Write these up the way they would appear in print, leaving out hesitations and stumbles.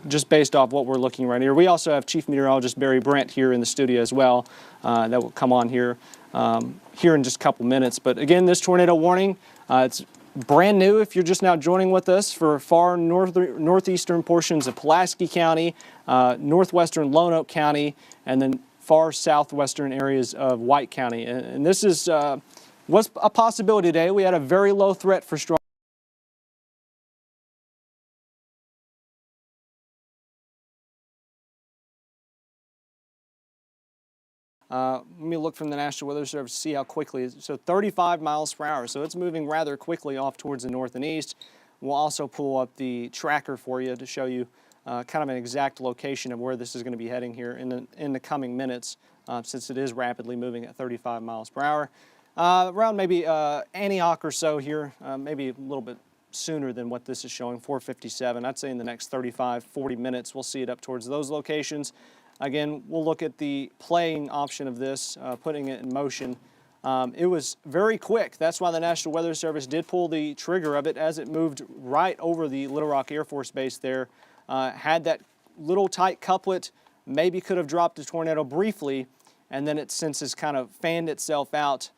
just based off what we're looking right here. We also have Chief Meteorologist Barry Brent here in the studio as well. That will come on here in just a couple minutes. But again, this tornado warning, it's brand new if you're just now joining with us for far northeastern portions of Pulaski County, northwestern Lonoke County, and then far southwestern areas of White County. And this is was a possibility today. We had a very low threat for strong. Let me look from the National Weather Service to see how quickly. So 35 miles per hour, so it's moving rather quickly off towards the north and east. We'll also pull up the tracker for you to show you kind of an exact location of where this is going to be heading here in the coming minutes, since it is rapidly moving at 35 miles per hour. Around maybe Antioch or so here, maybe a little bit sooner than what this is showing, 4:57. I'd say in the next 35, 40 minutes, we'll see it up towards those locations. Again, we'll look at the playing option of this, putting it in motion. It was very quick. That's why the National Weather Service did pull the trigger of it as it moved right over the Little Rock Air Force Base there. Had that little tight couplet, maybe could have dropped a tornado briefly, and then it since has kind of fanned itself out,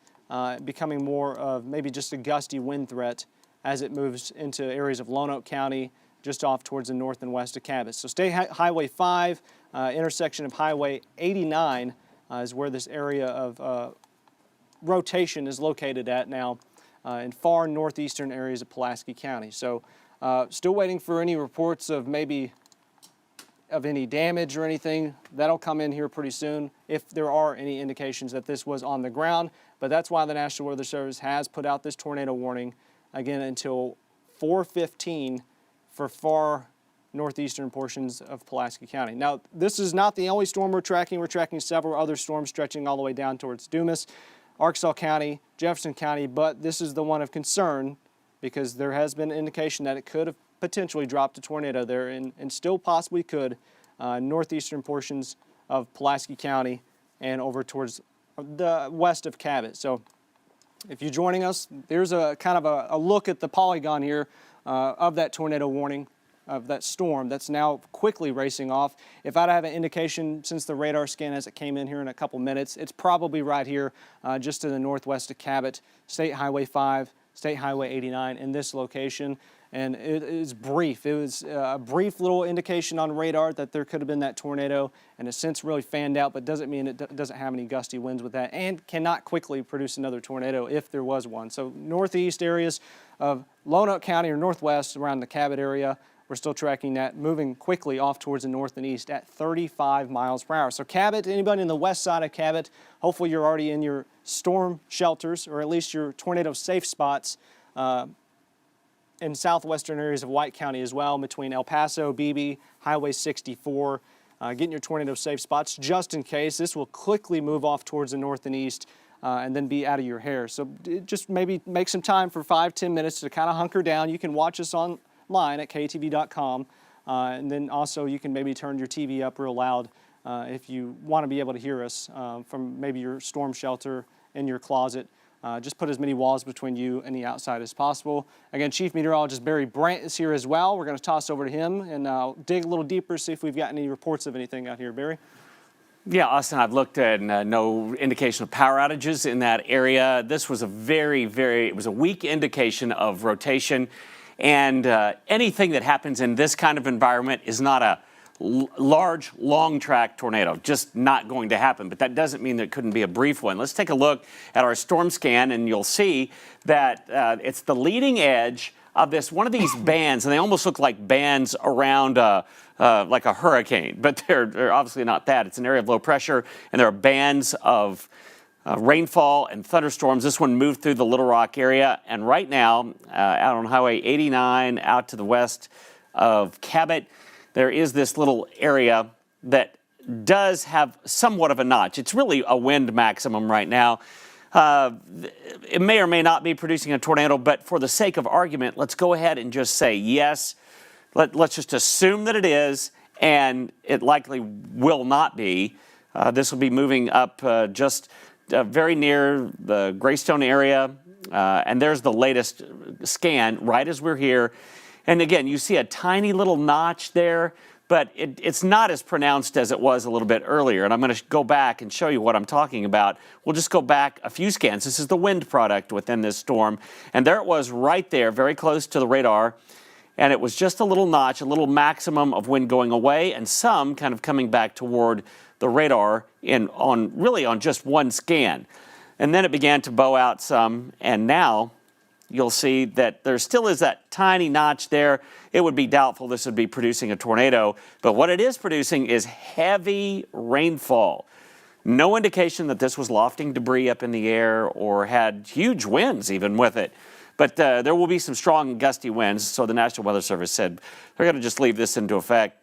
becoming more of maybe just a gusty wind threat as it moves into areas of Lonoke County, just off towards the north and west of Cabot. So State Highway 5, intersection of Highway 89 is where this area of rotation is located at now in far northeastern areas of Pulaski County. So still waiting for any reports of maybe of any damage or anything. That'll come in here pretty soon if there are any indications that this was on the ground. But that's why the National Weather Service has put out this tornado warning again until 4:15 for far northeastern portions of Pulaski County. Now, this is not the only storm we're tracking. We're tracking several other storms stretching all the way down towards Dumas, Arkansas County, Jefferson County, but this is the one of concern because there has been indication that it could have potentially dropped a tornado there and still possibly could northeastern portions of Pulaski County and over towards the west of Cabot. So if you're joining us, there's a kind of a look at the polygon here of that tornado warning, of that storm that's now quickly racing off. If I'd have an indication since the radar scan as it came in here in a couple minutes, it's probably right here just to the northwest of Cabot, State Highway 5, State Highway 89 in this location. And it is brief. It was a brief little indication on radar that there could have been that tornado, and it's since really fanned out, but doesn't mean it doesn't have any gusty winds with that, and cannot quickly produce another tornado if there was one. So northeast areas of Lonoke County or northwest around the Cabot area, we're still tracking that, moving quickly off towards the north and east at 35 miles per hour. So Cabot, anybody in the west side of Cabot, hopefully you're already in your storm shelters or at least your tornado safe spots in southwestern areas of White County as well, between El Paso, Beebe, Highway 64, getting your tornado safe spots just in case. This will quickly move off towards the north and east and then be out of your hair. So just maybe make some time for 5-10 minutes to kind of hunker down. You can watch us online at KATV.com, and then also you can maybe turn your TV up real loud if you want to be able to hear us from maybe your storm shelter in your closet. Just put as many walls between you and the outside as possible. Again, Chief Meteorologist Barry Brent is here as well. We're going to toss over to him and dig a little deeper, see if we've got any reports of anything out here. Barry? Yeah, Austin, I've looked at no indication of power outages in that area. This was it was a weak indication of rotation. And anything that happens in this kind of environment is not a large, long-track tornado. Just not going to happen. But that doesn't mean there couldn't be a brief one. Let's take a look at our storm scan, and you'll see that it's the leading edge of this, one of these bands, and they almost look like bands around like a hurricane, but they're obviously not that. It's an area of low pressure, and there are bands of rainfall and thunderstorms. This one moved through the Little Rock area, and right now, out on Highway 89, out to the west of Cabot, there is this little area that does have somewhat of a notch. It's really a wind maximum right now. It may or may not be producing a tornado, but for the sake of argument, let's go ahead and just say yes. Let's just assume that it is, and it likely will not be. This will be moving up just very near the Greystone area, and there's the latest scan right as we're here. And again, you see a tiny little notch there, but it's not as pronounced as it was a little bit earlier. And I'm going to go back and show you what I'm talking about. We'll just go back a few scans. This is the wind product within this storm. And there it was right there, very close to the radar. And it was just a little notch, a little maximum of wind going away, and some kind of coming back toward the radar on just one scan. And then it began to bow out some, and now you'll see that there still is that tiny notch there. It would be doubtful this would be producing a tornado, but what it is producing is heavy rainfall. No indication that this was lofting debris up in the air or had huge winds even with it. But there will be some strong gusty winds, so the National Weather Service said they're going to just leave this into effect.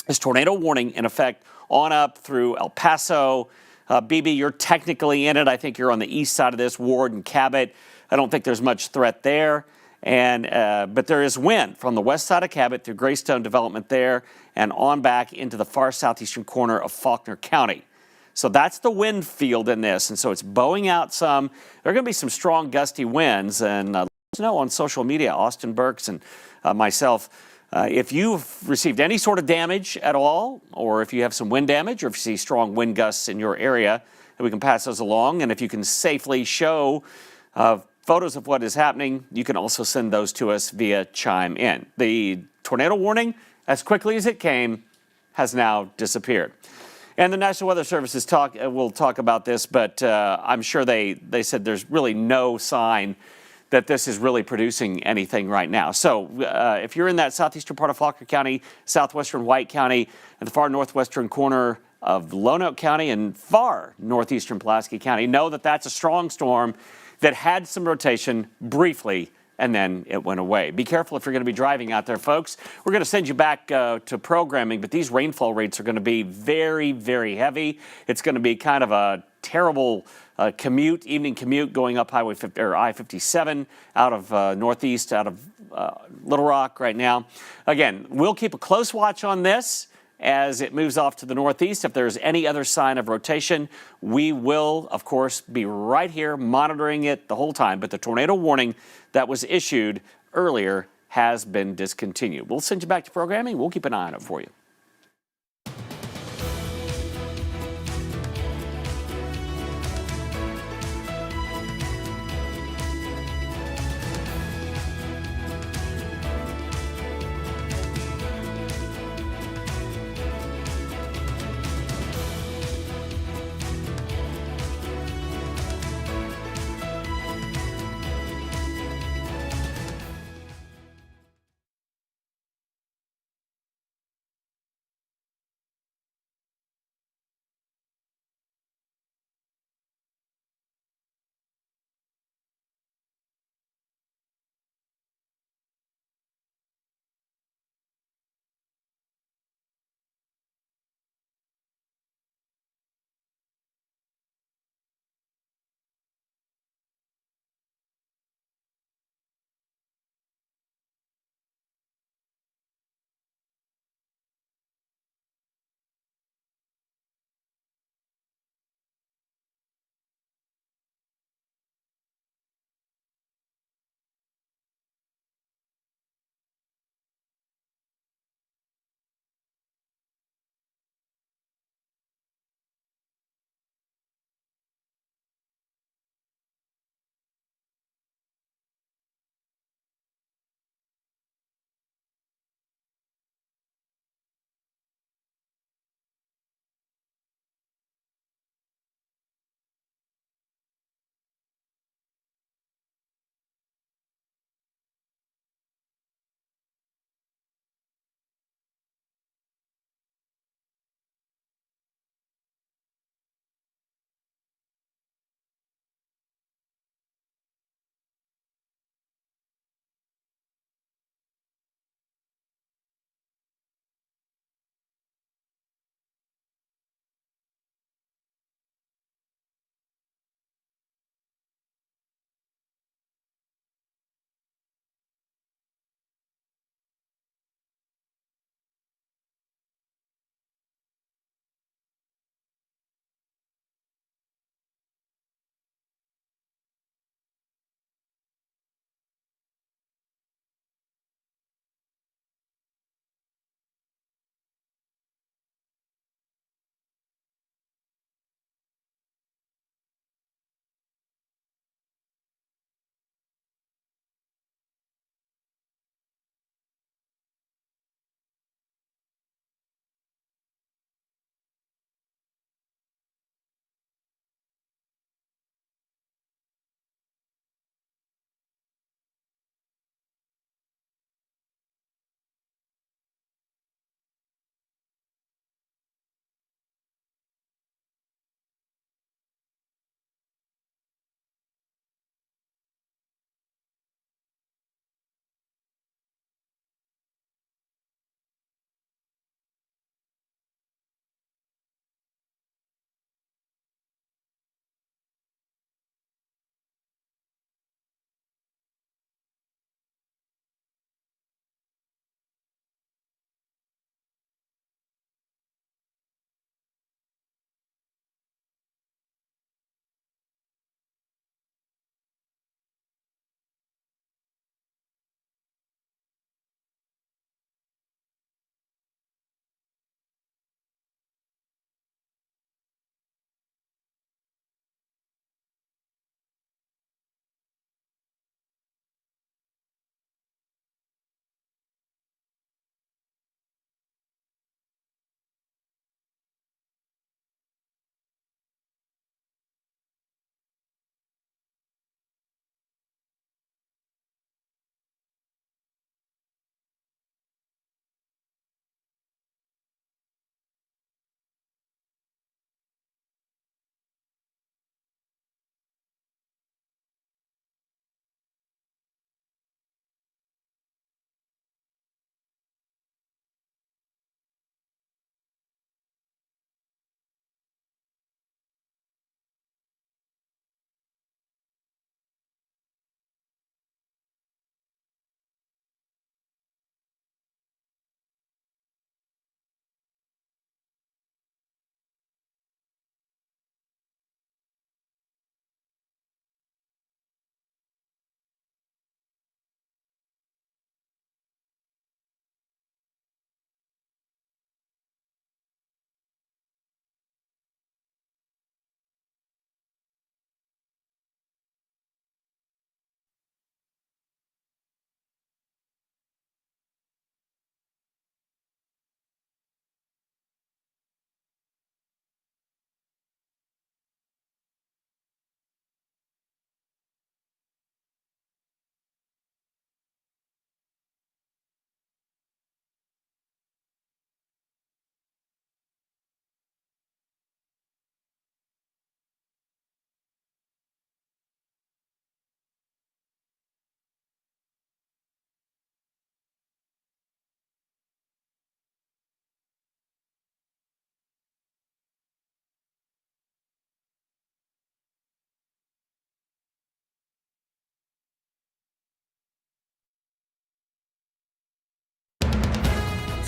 This tornado warning in effect on up through El Paso. BB, you're technically in it. I think you're on the east side of this, Ward and Cabot. I don't think there's much threat there. But there is wind from the west side of Cabot through Greystone Development there and on back into the far southeastern corner of Faulkner County. So that's the wind field in this, and so it's bowing out some. There are going to be some strong gusty winds, and let us know on social media, Austin Burks and myself, if you've received any sort of damage at all, or if you have some wind damage, or if you see strong wind gusts in your area, that we can pass those along. And if you can safely show photos of what is happening, you can also send those to us via Chime In. The tornado warning, as quickly as it came, has now disappeared. And the National Weather Service will talk about this, but I'm sure they said there's really no sign that this is really producing anything right now. So if you're in that southeastern part of Faulkner County, southwestern White County, and the far northwestern corner of Lonoke County and far northeastern Pulaski County, know that that's a strong storm that had some rotation briefly, and then it went away. Be careful if you're going to be driving out there, folks. We're going to send you back to programming, but these rainfall rates are going to be very, very heavy. It's going to be kind of a terrible evening commute going up Highway 50, or I-57 out of northeast, out of Little Rock right now. Again, we'll keep a close watch on this as it moves off to the northeast. If there's any other sign of rotation, we will, of course, be right here monitoring it the whole time. But the tornado warning that was issued earlier has been discontinued. We'll send you back to programming. We'll keep an eye on it for you.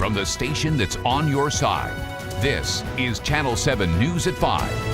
from the station that's on your side. This is Channel 7 News at 5.